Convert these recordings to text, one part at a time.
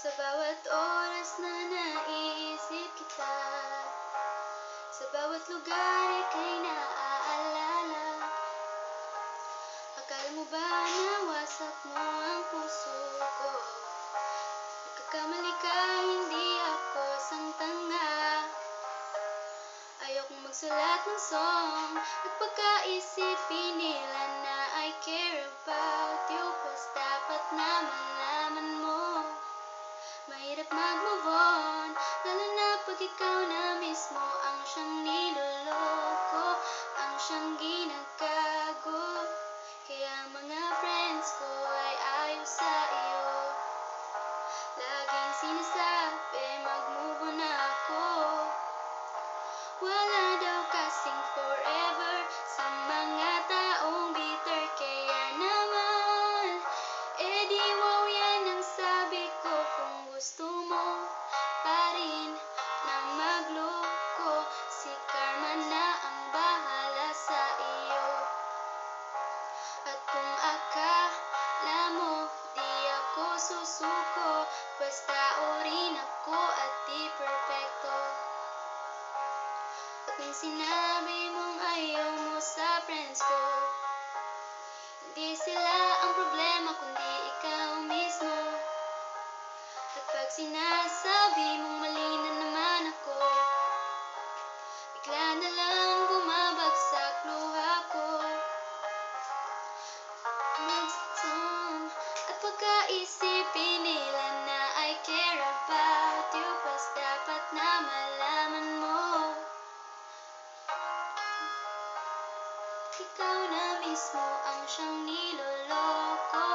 Sa bawat oras na naiisip kita, sa bawat lugar ika'y naaalala. Akala mo ba nawasak mo ang puso ko? Nagkakamali ka, hindi ako sangtanga. Ayokong magsulat ng song at pagkaisipin nila na I care about you, pues dapat na malaman mo. Mahirap mag-move on, lalo na pag ikaw na mismo ang siyang niloloko, ang siyang ginagago. Kaya mga friends ko ay ayaw sa iyo. Laging sinasabi mag-move on na ako. Wala daw kasing forever sa mga taong bitter. Kaya naman, edi wow yan ang sabi ko. Kung gusto mo pa rin na magloko, si karma na ang bahala sa iyo. At kung akala mo di ako susuko, pues tao rin ako at di perfecto. At kung sinabi mong ayaw mo sa friends ko, hindi sila ang problema kundi ikaw mismo. At pag sinasabi mong mali na naman ako, bigla na lang bumabagsak luha ko. At pagkaisipin nila na I care about you, pues dapat na malaman mo. Ikaw na mismo ang siyang niloloko,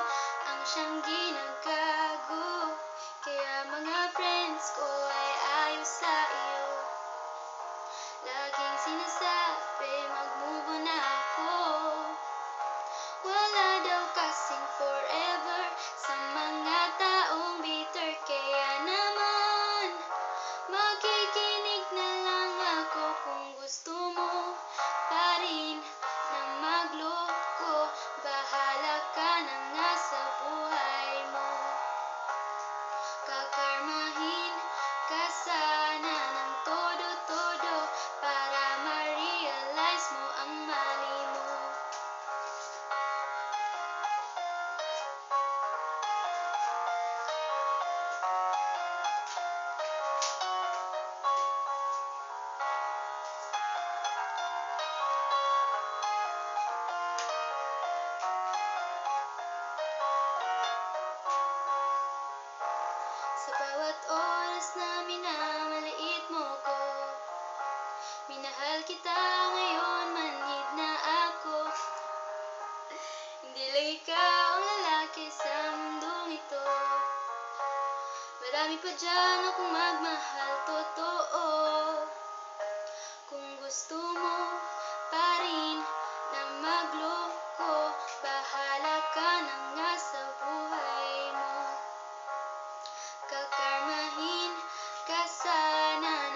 ang siyang ginagago. Kaya mga friends ko ay ayaw sa iyo. Laging sinasabi mag-move on na ako. Wala daw kasing forever sa mga taong bitter. Kaya naman, makikinig na lang ako. Kung gusto mo pa rin na magloko, bahala ka na nga sa buhay mo. Kakarmahin ka sana ng todo-todo para ma-realize mo ang mali mo. Sa bawat oras na minamaliit mo ko, minahal kita ngayon, manhid na ako. Hindi lang ikaw ang lalaki sa mundong ito. Marami pa dyan akong magmahal, totoo. Kung gusto mo pa rin na magloko, bahala ka na nga sa buhay mo. Kakarmahin ka sana